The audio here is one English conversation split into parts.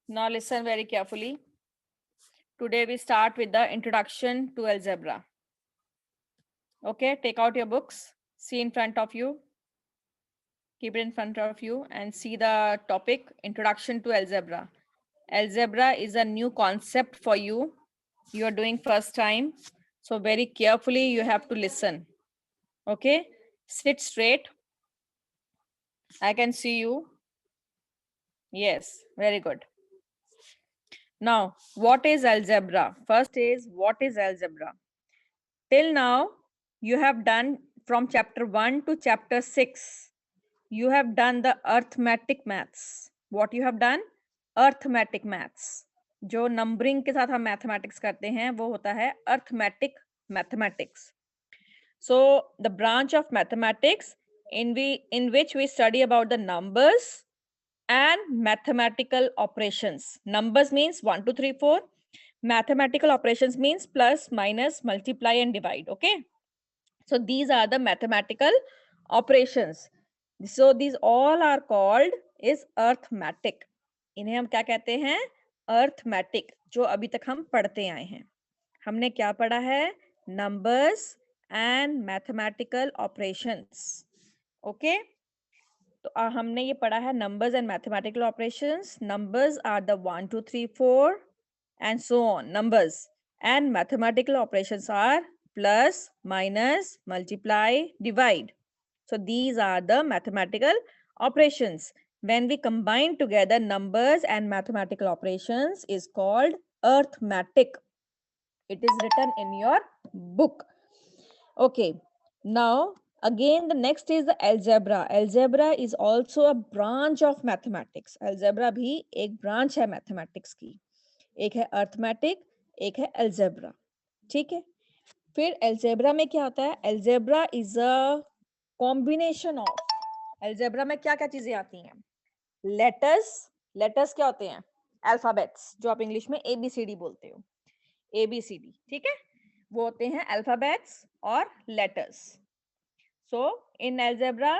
Now listen very carefully. Today we start with the introduction to algebra. Okay, take out your books, see in front of you, keep it in front of you and see the topic introduction to algebra. Algebra is a new concept for you. You are doing first time. So very carefully you have to listen. Okay, sit straight. I can see you. Yes, very good. Now, what is algebra? First is what is algebra? Till now, you have done from chapter 1 to chapter 6. You have done the arithmetic maths. What you have done? Arithmetic maths. जो numbering के साथ हम mathematics करते हैं वो होता है arithmetic mathematics. So the branch of mathematics in which we study about the numbers and mathematical operations. Numbers means 1, 2, 3, 4. Mathematical operations means plus, minus, multiply and divide. Okay. So these are the mathematical operations. So these all are called is arithmetic. इन्हें हम क्या कहते हैं? Arithmetic. जो अभी तक हम पढ़ते आए हैं. हमने क्या पढ़ा है? Numbers and mathematical operations. Okay. तो हमने ये पढ़ा है numbers and mathematical operations. Numbers are the 1, 2, 3, 4 and so on. Numbers and mathematical operations are plus, minus, multiply, divide. So these are the mathematical operations. When we combine together numbers and mathematical operations is called arithmetic. It is written in your book. Okay. Now again the next is the algebra. Algebra is also a branch of mathematics. Algebra भी एक branch है mathematics की. एक है arithmetic, एक है algebra. ठीक है. फिर algebra में क्या होता है? Algebra is a combination of. Algebra में क्या क्या चीजें आती हैं? Letters. Letters क्या होते हैं? Alphabets, जो आप इंग्लिश में ABCD बोलते हो. ABCD. ठीक है. वो होते हैं alphabets और letters. So in algebra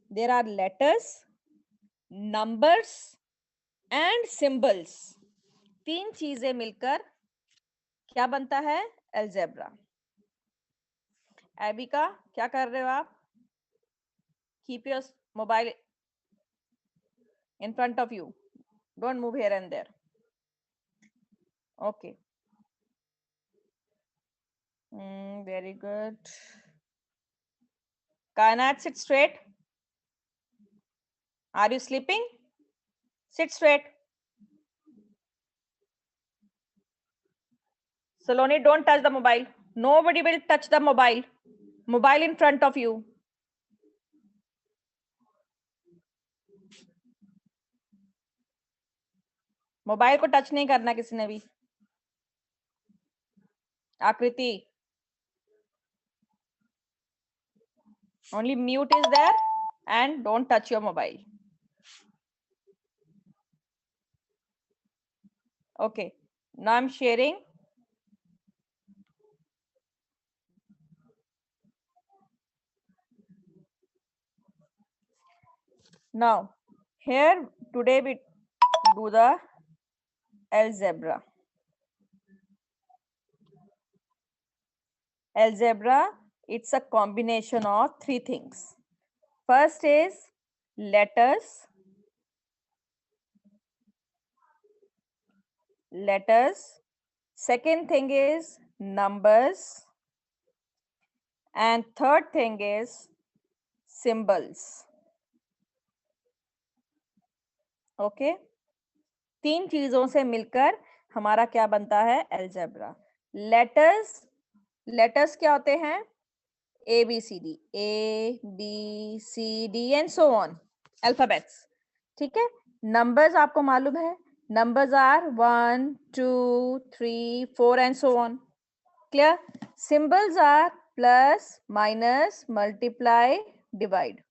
there are letters, numbers and symbols. तीन चीजें मिलकर क्या बनता है? algebra. एबिका क्या कर रहे हो आप? Keep your mobile in front of you. Don't move here and there. Okay. Very good. Kainat, sit straight. Are you sleeping? Sit straight. Saloni, don't touch the mobile. Nobody will touch the mobile. Mobile in front of you. Mobile को touch नहीं करना किसी ने भी. आकृति, only mute is there and don't touch your mobile. Okay, now I'm sharing. Now here today we do the algebra. Algebra, it's a combination of three things. First is letters. Second thing is numbers. And third thing is symbols. Okay. तीन चीजों से मिलकर हमारा क्या बनता है? algebra. Letters क्या होते हैं? ABCD, A, B, C, D and so on. Alphabets. ठीक है. Numbers आपको मालूम है? Numbers are 1, 2, 3, 4 and so on. Clear? Symbols are plus, minus, multiply, divide.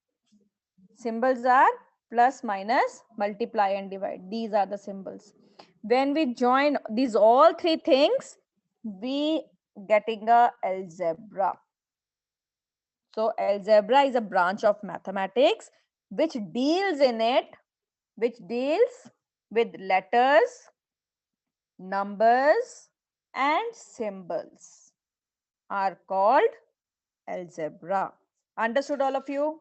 Symbols are plus, minus, multiply and divide. These are the symbols. When we join these all three things, we getting a algebra. So algebra is a branch of mathematics which deals with letters, numbers, and symbols are called algebra. Understood all of you?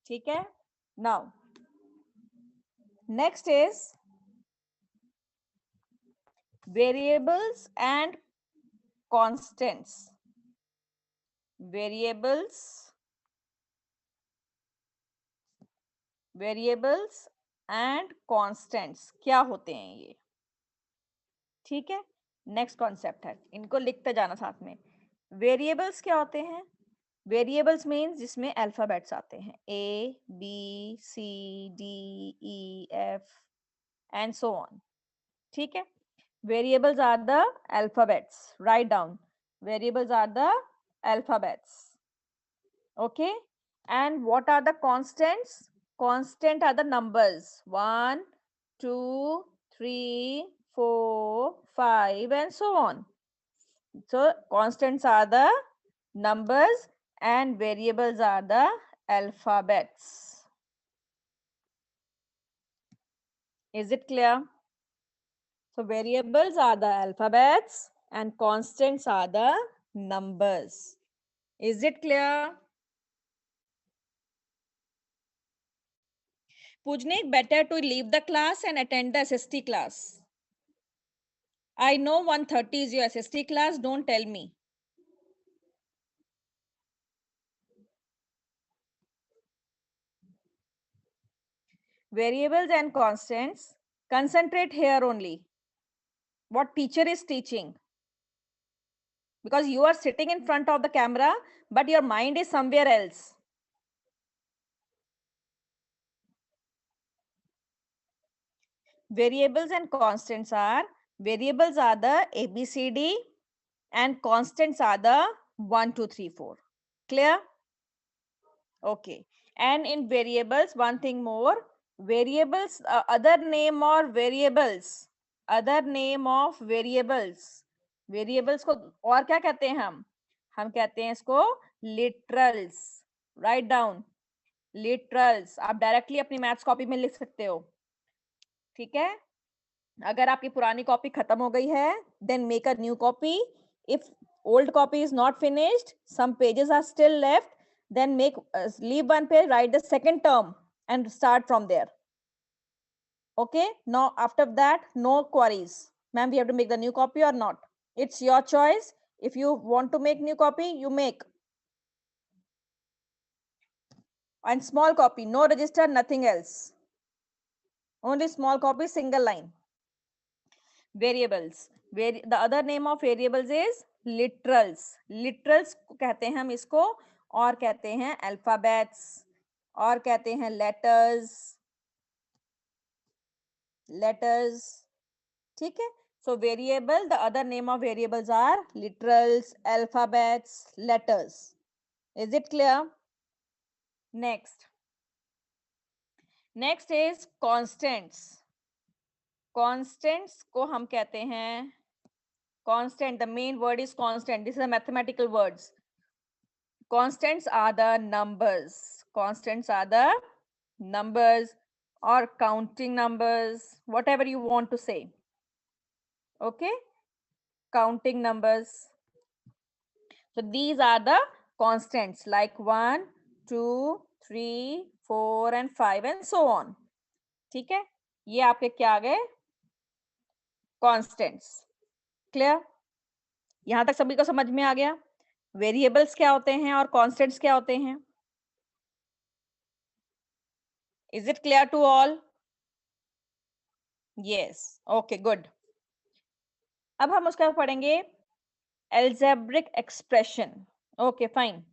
ठीक है? Now, next is variables and constants. Variables and constants क्या होते हैं ये? ठीक है, next concept है, इनको लिखते जाना साथ में. वेरिएबल्स क्या होते हैं? वेरिएबल्स मीन्स जिसमें अल्फाबेट्स आते हैं, A, B, C, D, E, F and so on. ठीक है, variables are the alphabets. Write down, variables are the alphabets. Okay, and what are the constants? Constant are the numbers 1, 2, 3, 4, 5 and so on. So constants are the numbers and variables are the alphabets. Is it clear? So variables are the alphabets and constants are the numbers. Is it clear? Pujnik, better to leave the class and attend the SST class. I know 1:30 is your SST class, don't tell me. Variables and constants, concentrate here only. What teacher is teaching. Because you are sitting in front of the camera, but your mind is somewhere else. Variables and constants are, variables are the ABCD and constants are the 1, 2, 3, 4. Clear? Okay. And in variables, one thing more, variables, other name or variables, other name of variables. Variables को और क्या कहते हैं हम कहते हैं इसको literals. Write down, literals. आप डायरेक्टली अपनी मैथ्स कॉपी में लिख सकते हो. ठीक है, अगर आपकी पुरानी कॉपी खत्म हो गई है, then make a new copy. If old copy is not finished, some pages are still left, then make leave one page, write the second term and start from there. Okay, now after that, no queries. Ma'am, we have to make the new copy or not? It's your choice. If you want to make new copy, you make. And small copy, no register, nothing else. Only small copy, single line. Variables. The other name of variables is literals. Literals कहते हैं हम इसको, और कहते हैं alphabets, और कहते हैं letters. ठीक है, so variable, the other name of variables are literals, alphabets, letters. Is it clear? Next is constants. Constants को हम कहते हैं constant. The main word is constant. This is a mathematical words. Constants are the numbers. Constants are the numbers or counting numbers, whatever you want to say. Okay, counting numbers. So these are the constants like 1, 2, 3, 4 and 5 and so on. ठीक है, ये आपके क्या आ गए? Constants. Clear? यहां तक सभी को समझ में आ गया? Variables क्या होते हैं और constants क्या होते हैं? Is it clear to all? Yes. Okay, good. अब हम उसका पढ़ेंगे algebraic expression. Okay, fine.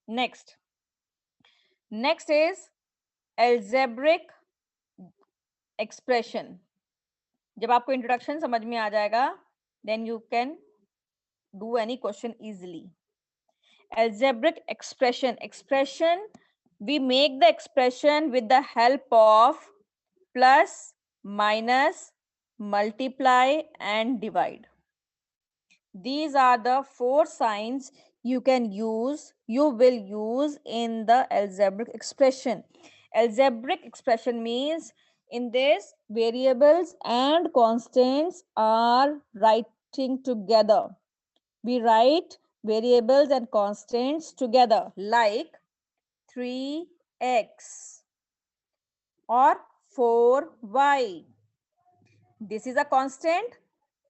Next is algebraic expression. जब आपको introduction समझ में आ जाएगा, then you can do any question easily. Algebraic expression. We make the expression with the help of plus, minus, multiply and divide. These are the 4 signs you will use in the algebraic expression. Algebraic expression means In this, variables and constants are writing together. We write variables and constants together, like 3x or 4y. This is a constant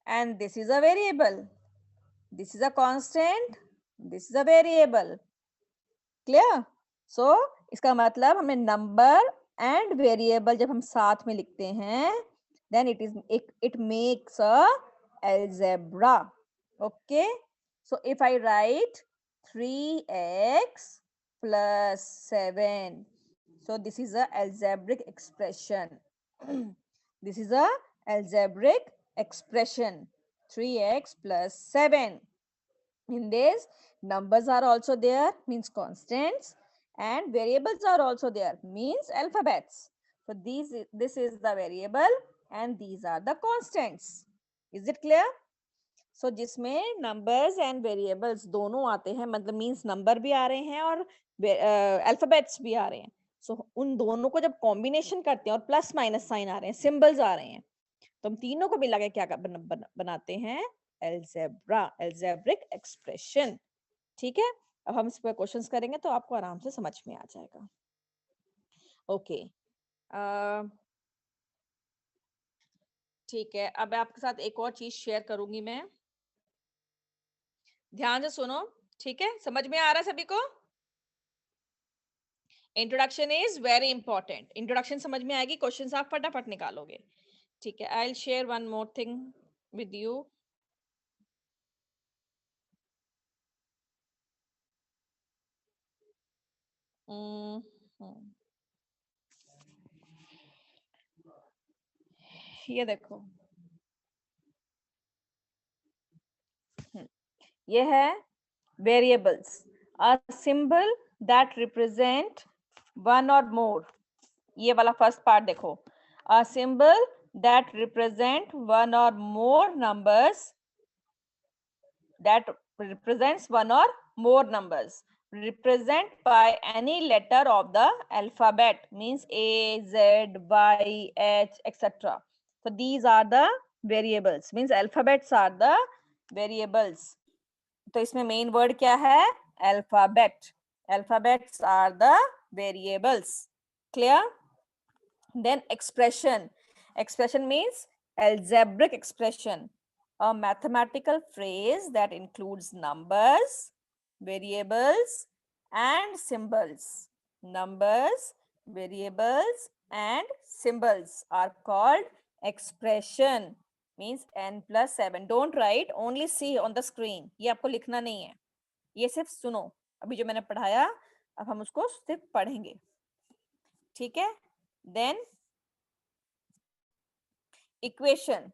and this is a variable. This is a constant, this is a variable. Clear? So इसका मतलब हमें number and variable जब हम साथ में लिखते हैं, then it makes a algebra. Okay? So if I write 3x plus 7, so this is a algebraic expression. This is a algebraic expression. 3x plus 7. In this, numbers are also there, means constants, and variables are also there, means alphabets. So this is the variable and these are the constants. Is it clear? So जिसमें numbers and variables दोनों आते हैं, मतलब means number भी आ रहे हैं और alphabets भी आ रहे हैं. So उन दोनों को जब combination करते हैं और plus minus sign आ रहे हैं, symbols आ रहे हैं, तो हम तीनों को मिला के क्या बनाते हैं? algebra, algebraic expression. ठीक है, अब हम इस पर क्वेश्चंस करेंगे तो आपको आराम से समझ में आ जाएगा. ओके, ठीक है, अब आपके साथ एक और चीज शेयर करूंगी मैं. ध्यान से सुनो, ठीक है? समझ में आ रहा है सभी को? Introduction is very important. Introduction समझ में आएगी, क्वेश्चंस आप फटाफट निकालोगे. ठीक है, I will share one more thing with you. ये देखो, ये है variables, a symbol that represent one or more. ये वाला फर्स्ट पार्ट देखो, a symbol that represent one or more numbers, that represents one or more numbers, represent by any letter of the alphabet, means A, Z, Y, H, etc. So these are the variables, means alphabets are the variables. तो इसमें main word क्या है? Alphabet. Alphabets are the variables. Clear? Then expression. Expression means algebraic expression, a mathematical phrase that includes numbers, variables and symbols. Numbers, variables and symbols are called expression. Means n plus 7. Don't write, only see on the screen. ये आपको लिखना नहीं है, ये सिर्फ सुनो. अभी जो मैंने पढ़ाया अब हम उसको सिर्फ पढ़ेंगे. ठीक है? Then equation.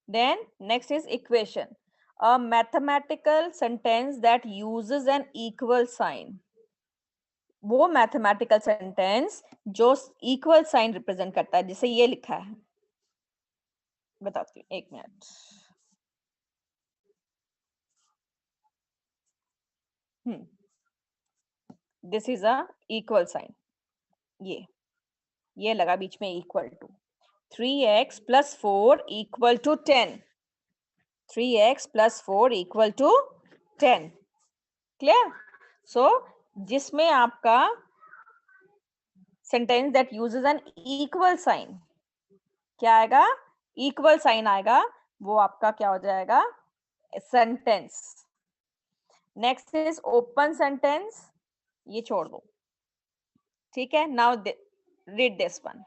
Then next is equation, a mathematical sentence that uses an equal sign. वो मैथमेटिकल सेंटेंस जो इक्वल साइन रिप्रेजेंट करता है, जैसे ये लिखा है, बताती हूँ, एक मिनट. This is a equal sign. ये लगा बीच में equal to. 3x plus 4 equal to 10. 3x plus 4 equal to 10. Clear? So जिसमें आपका sentence that uses an equal sign, क्या आएगा? इक्वल साइन आएगा, वो आपका क्या हो जाएगा? Sentence. Next is open sentence. ये छोड़ दो. ठीक है? Now read this one.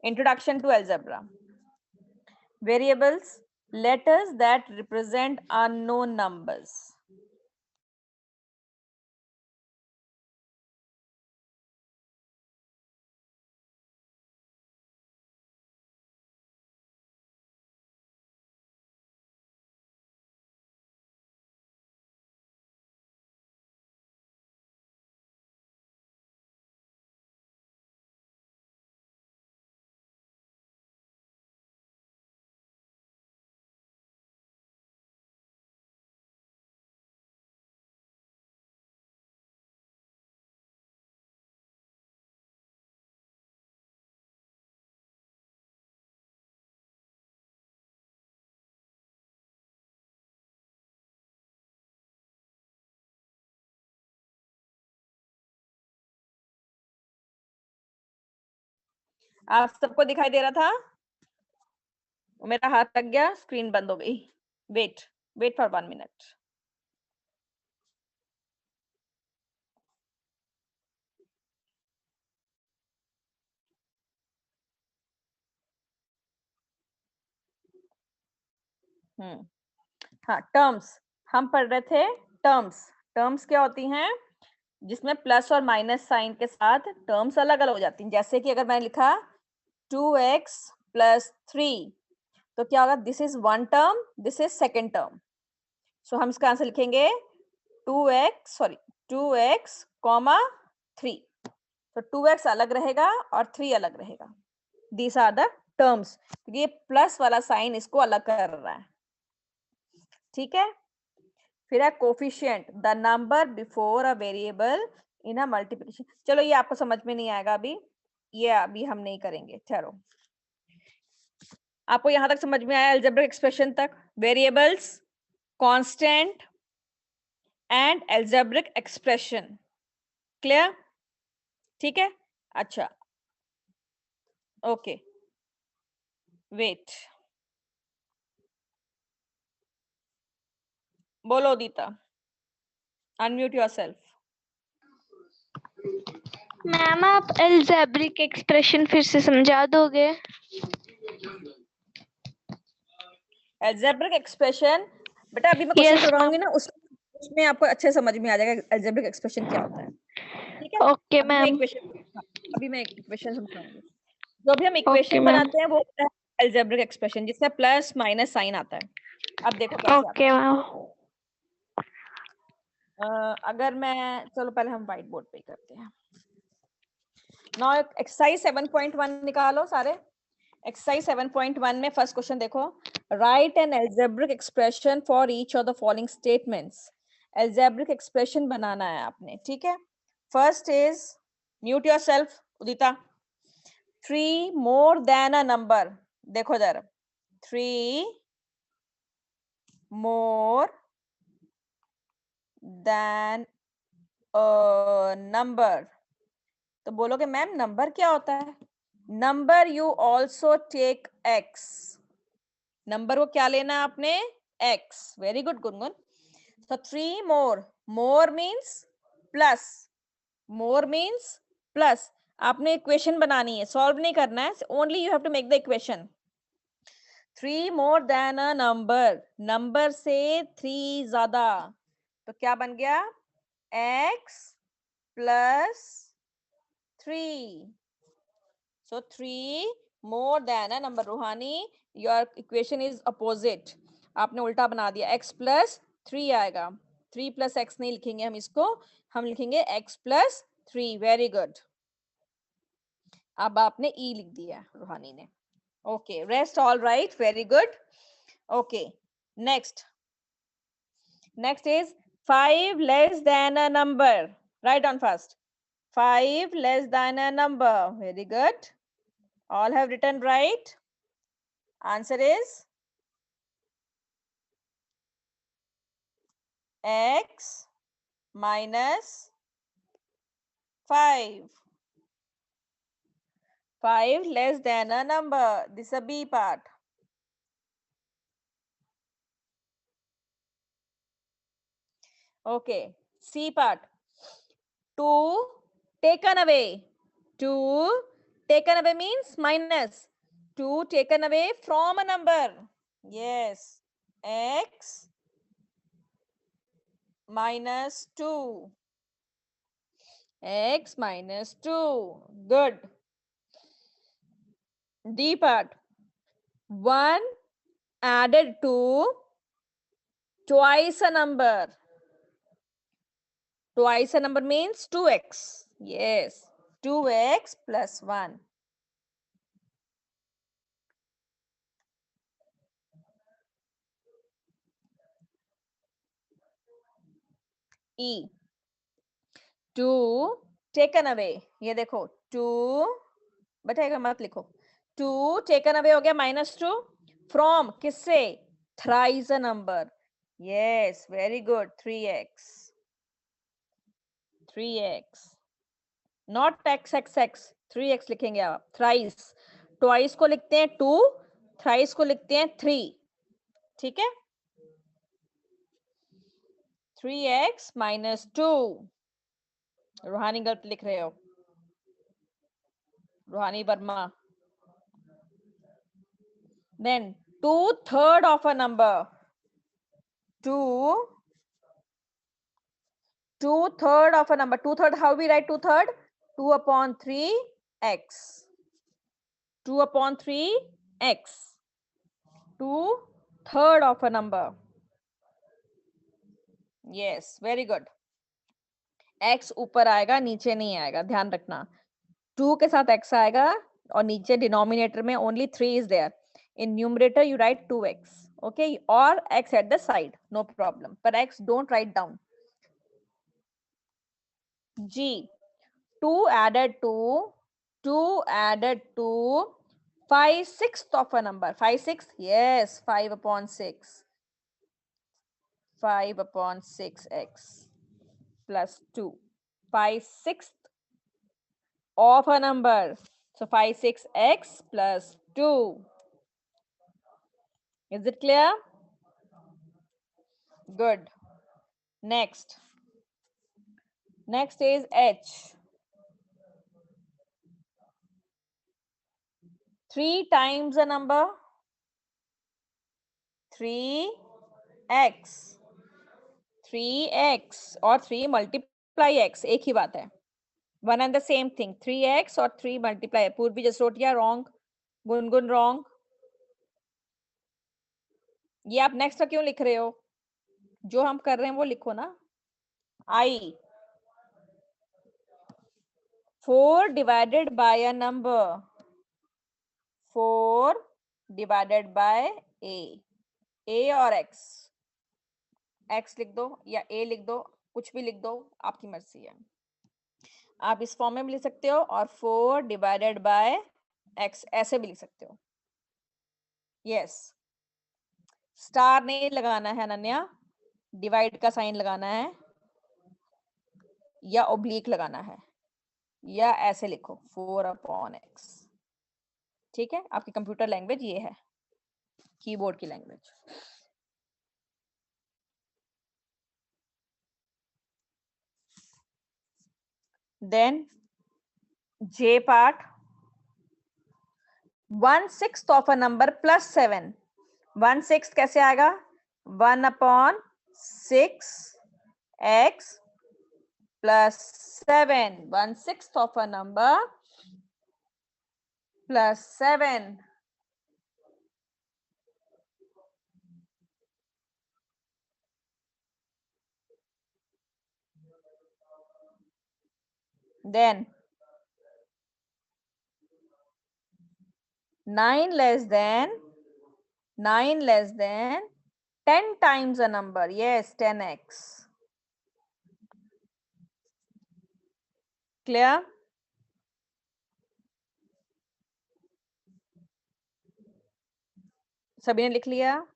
Introduction to algebra. Variables, letters that represent unknown numbers. आप सबको दिखाई दे रहा था? मेरा हाथ लग गया, स्क्रीन बंद हो गई। Wait for 1 minute. हाँ, टर्म्स हम पढ़ रहे थे। टर्म्स क्या होती हैं? जिसमें प्लस और माइनस साइन के साथ टर्म्स अलग अलग हो जाती हैं। जैसे कि अगर मैंने लिखा 2x + 3, तो क्या होगा? This is one term, this is second term. So हम इसका आंसर लिखेंगे 2x, 3। तो 2x अलग रहेगा और 3 अलग रहेगा। दीज आर द टर्म्स, क्योंकि ये प्लस वाला साइन इसको अलग कर रहा है। ठीक है। फिर है coefficient, the number before a variable in a multiplication. चलो ये आपको समझ में नहीं आएगा अभी, ये अभी हम नहीं करेंगे। ठहरो, आपको यहां तक समझ में आया? अलजेब्रिक एक्सप्रेशन तक, variables, constant and algebraic expression. Clear? ठीक है। अच्छा, ओके, वेट, बोलो दीता, अनम्यूट योरसेल्फ। मैम आप अलजेब्रिक एक्सप्रेशन फिर से समझा दोगे? अलजेब्रिक एक्सप्रेशन बेटा अभी मैं क्वेश्चन करवाऊंगी ना, उसमें आपको अच्छे समझ में आ जाएगा अलजेब्रिक एक्सप्रेशन क्या होता है। ठीक है। ओके अभी मैम। मैं इक्वेशन समझाऊंगी। जो भी हम ओके इक्वेशन मैम। बनाते हैं वो होता है अलजेब्रिक एक्सप्रेशन, जिसमें प्लस माइनस साइन आता है। अब देखो कैसे आता ओके है। मैम। अगर मैं, चलो पहले हम व्हाइट बोर्ड पे करते हैं। नाउ एक्सरसाइज 7.1 निकालो सारे। एक्सरसाइज 7.1 में फर्स्ट क्वेश्चन देखो, write an algebraic expression for each of the following statements. Algebraic expression बनाना है आपने। ठीक है। First is, mute yourself Udita. 3 more than a number, देखो जरा, 3 मोर देन अ नंबर। तो बोलोगे मैम नंबर क्या होता है? Number you also take x. Number को क्या लेना है आपने? एक्स। Very good Gungun. तो 3 more means plus, more means plus. आपने इक्वेशन बनानी है, सॉल्व नहीं करना है, only you have to make the equation. 3 more than a number, number से 3 ज्यादा, तो क्या बन गया? x plus 3। So 3 more than a number. रूहानी, your equation is opposite. आपने उल्टा बना दिया, x plus 3 आएगा। 3 plus x नहीं लिखेंगे हम इसको, हम लिखेंगे x plus 3। Very good. अब आपने e लिख दिया रूहानी ने। Okay, rest all right, very good. Okay, next is 5 less than a number. Write down first. 5 less than a number. Very good. All have written right. Answer is x minus 5. 5 less than a number. This is a B part. Okay. C part. 2 taken away. 2 taken away means minus. 2 taken away from a number. Yes. X minus 2. X minus 2. Good. D part. 1 added to twice a number. Twice a number means 2x. Yes. 2x plus 1. E. 2 taken away. ये देखो 2, बैठेगा मत लिखो। 2 taken away हो गया -2 from किससे? Thrice a number. Yes, very good. 3x. 3x. Not x x x, 3x लिखेंगे आप, थ्राइस। ट्वाइस को लिखते हैं 2, थ्राइस को लिखते हैं 3, ठीक है। 3x माइनस 2, रूहानी गलत लिख रहे हो, रूहानी Verma. Then 2/3 of a number, 2/3 of a number, 2/3, how we write 2/3? 2/3x, 2/3x, 2/3 of a number. Yes, very good. x ऊपर आएगा, नीचे नहीं आएगा, ध्यान रखना। 2 के साथ x आएगा और नीचे डिनोमिनेटर में only 3 is there. In numerator you write 2x, okay, or x at the side, no problem, but x don't write down. G, 2 added to 5/6 of a number, 5/6, yes, 5/6, 5/6x plus 2, 5/6 of a number, so 5/6x plus 2. Is it clear? Good. Next is h. 3 times a number, 3x, 3x और 3 multiply x, एक ही बात है, one and the same thing. 3x और 3 multiply, पूर्वी Jasrotia wrong, Gungun wrong। ये आप next क्यों लिख रहे हो? जो हम कर रहे हैं वो लिखो ना। I, 4 divided by a number, 4 divided by a और x, x लिख दो या a लिख दो, कुछ भी लिख दो, आपकी मर्जी है। आप इस फॉर्म में भी लिख सकते हो और 4 डिवाइडेड बाय x ऐसे भी लिख सकते हो। यस, स्टार नहीं लगाना है अनन्या, डिवाइड का साइन लगाना है या ओब्लिक लगाना है, या ऐसे लिखो 4/x, ठीक है। आपकी कंप्यूटर लैंग्वेज ये है, कीबोर्ड की language. Then J part, 1/6 of a number plus 7, 1/6 कैसे आएगा? 1/6x plus 7, 1/6 of a number plus 7. Then 9 less than 10 times a number, yes, 10x. Clear? सभी ने लिख लिया?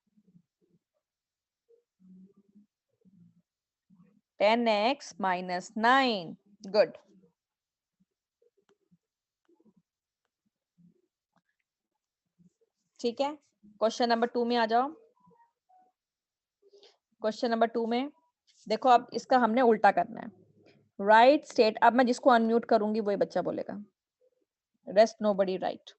10x minus 9. Good. ठीक है, क्वेश्चन नंबर 2 में आ जाओ। क्वेश्चन नंबर 2 में देखो, अब इसका हमने उल्टा करना है। राइट स्टेट, अब मैं जिसको अनम्यूट करूंगी वही बच्चा बोलेगा, rest nobody right.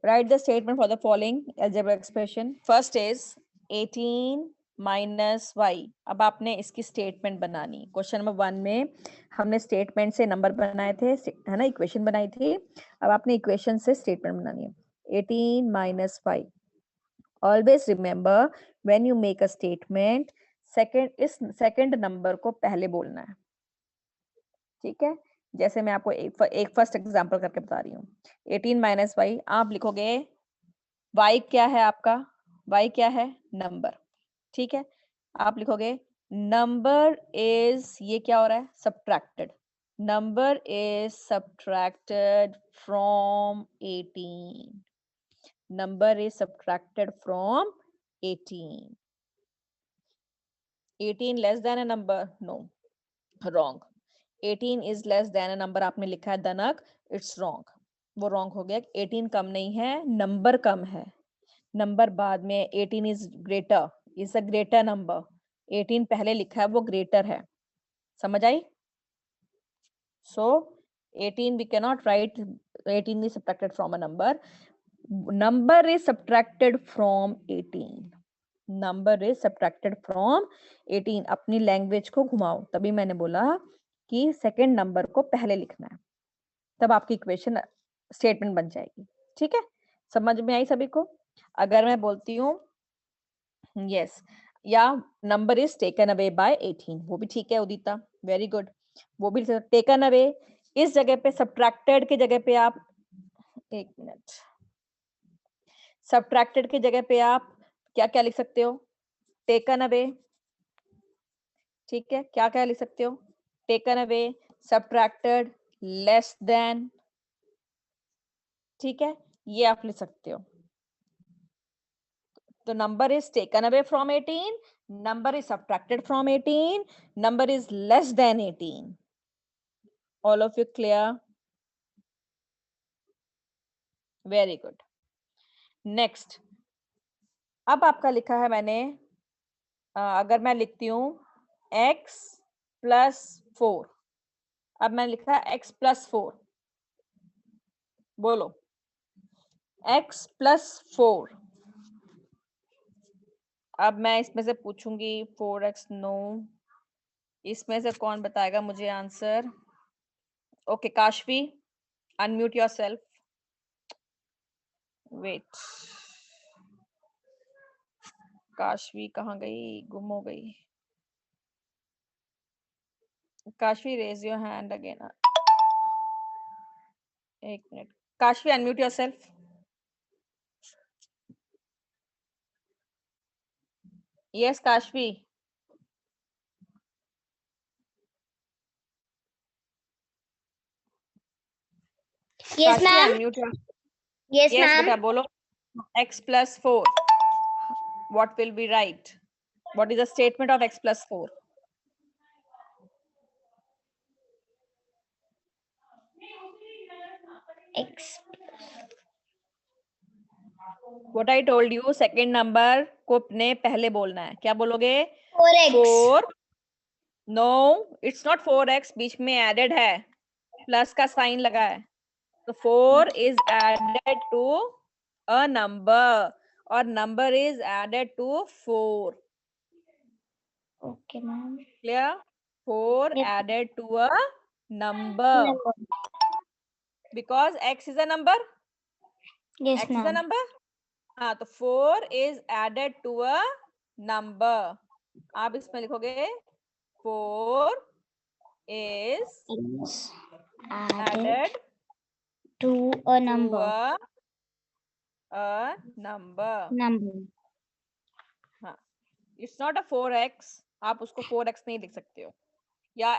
Write the statement for the following algebraic expression. First is 18 minus y. अब आपने इसकी स्टेटमेंट बनानी। क्वेश्चन नंबर 1 में हमने स्टेटमेंट से नंबर बनाए थे, है ना, इक्वेशन बनाई थी। अब आपने इक्वेशन से स्टेटमेंट बनानी है। 18 minus y. Always remember when you make a statement, इस सेकंड नंबर को पहले बोलना है, ठीक है। जैसे मैं आपको एक फर्स्ट एग्जांपल करके बता रही हूँ। 18 माइनस वाई, आप लिखोगे y क्या है आपका, y क्या है? नंबर, ठीक है। आप लिखोगे नंबर इज, ये क्या हो रहा है? Subtracted, number is subtracted from 18, number is subtracted from 18। 18 less than a number? No, wrong. 18 is less than a number आपने लिखा है दनक, इट्स रॉन्ग, वो रॉन्ग हो गया। 18 कम नहीं है, नंबर कम है, नंबर बाद में। 18 is greater, is a greater number. 18 पहले लिखा है, वो ग्रेटर है, समझ आई? So 18 we cannot write 18 is subtracted from a number. Number is subtracted from 18. Number is subtracted from 18. अपनी लैंग्वेज को घुमाओ, तभी मैंने बोला कि सेकंड नंबर को पहले लिखना है, तब आपकी इक्वेशन स्टेटमेंट बन जाएगी। ठीक है, समझ में आई सभी को? अगर मैं बोलती हूँ यस, या number is taken away by 18, वो भी ठीक है उदिता, वेरी गुड। वो भी टेकन अवे, इस जगह पे सब्ट्रैक्टेड की जगह पे आप, एक मिनट, सब्ट्रैक्टेड की जगह पे आप क्या क्या लिख सकते हो? टेकन अवे, ठीक है, क्या क्या लिख सकते हो? Taken away, subtracted, less than, ठीक है, ये आप लिख सकते हो। तो number is taken away from 18, number is subtracted from 18, number is less then 18। All of you clear? Very good. Next, अब आपका लिखा है मैंने, अगर मैं लिखती हूँ x प्लस 4, अब मैंने लिखा है x प्लस 4, बोलो x प्लस 4। अब मैं इसमें से पूछूंगी 4x, नो, इसमें से कौन बताएगा मुझे answer? Okay, Kashvi, unmute yourself, wait, Kashvi कहाँ गई, गुम हो गई? Kashvi, raise your hand again. एक minute, Kashvi unmute yourself. Yes Kashvi, Yes, Kashvi ma'am. Unmute your, Yes, yes ma'am. बेटा बोलो। x plus 4, what will be right? What is the statement of x plus 4? X. What I told you, second number को अपने पहले बोलना है, क्या बोलोगे? 4x. 4, no, it's not 4x, बीच में added है, प्लस का साइन लगा है, तो 4 is added to a number और number is added to 4. Okay, ma'am. Clear? 4 Yes. added to a number Number. because x is a number. Yes, x is a ma'am. number. हाँ, तो 4 is added to a number. आप इसमें लिखोगे 4 is Is added to a to number. a number. Number. हाँ, it's not a 4x, आप उसको 4x नहीं लिख सकते हो। या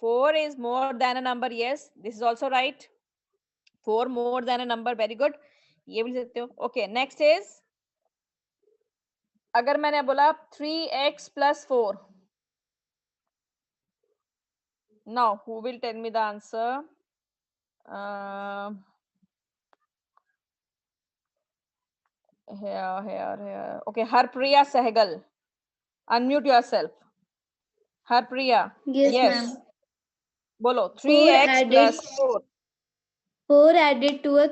4 is more than a number, yes, this is also right. 4 more than a number, very good, ये भी लिख सकते हो। Okay, next is, अगर मैंने बोला 3x plus 4, now who will tell me the answer? Here. Okay, Harpriya Sehgal, unmute yourself. Harpriya, Yes, yes, ma'am. बोलो 4 3x plus added 4. 4 added to a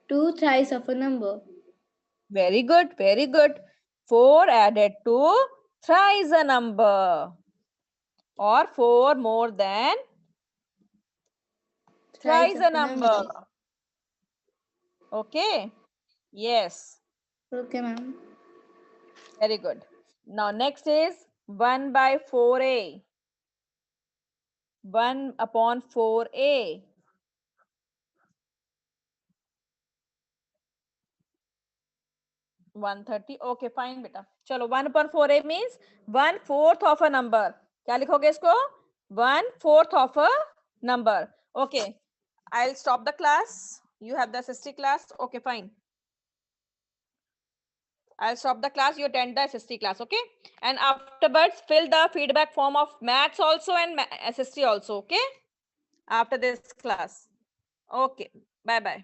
two thrice of a number. Very good, very good. 4 added to thrice a number, or 4 more than thrice a number. Okay, yes, Okay, ma'am. very good. Now next is 1 by 4a. 1 upon 4a. 130. Okay, fine बेटा, चलो 1 upon 4a means 1/4 of a number. क्या लिखोगे इसको? 1/4 of a number. Okay, I'll stop the class. You have the SST class. Okay, fine. I'll stop the class. You attend the SST class, okay? And afterwards, fill the feedback form of maths also and SST also, okay? After this class. Okay. Bye-bye.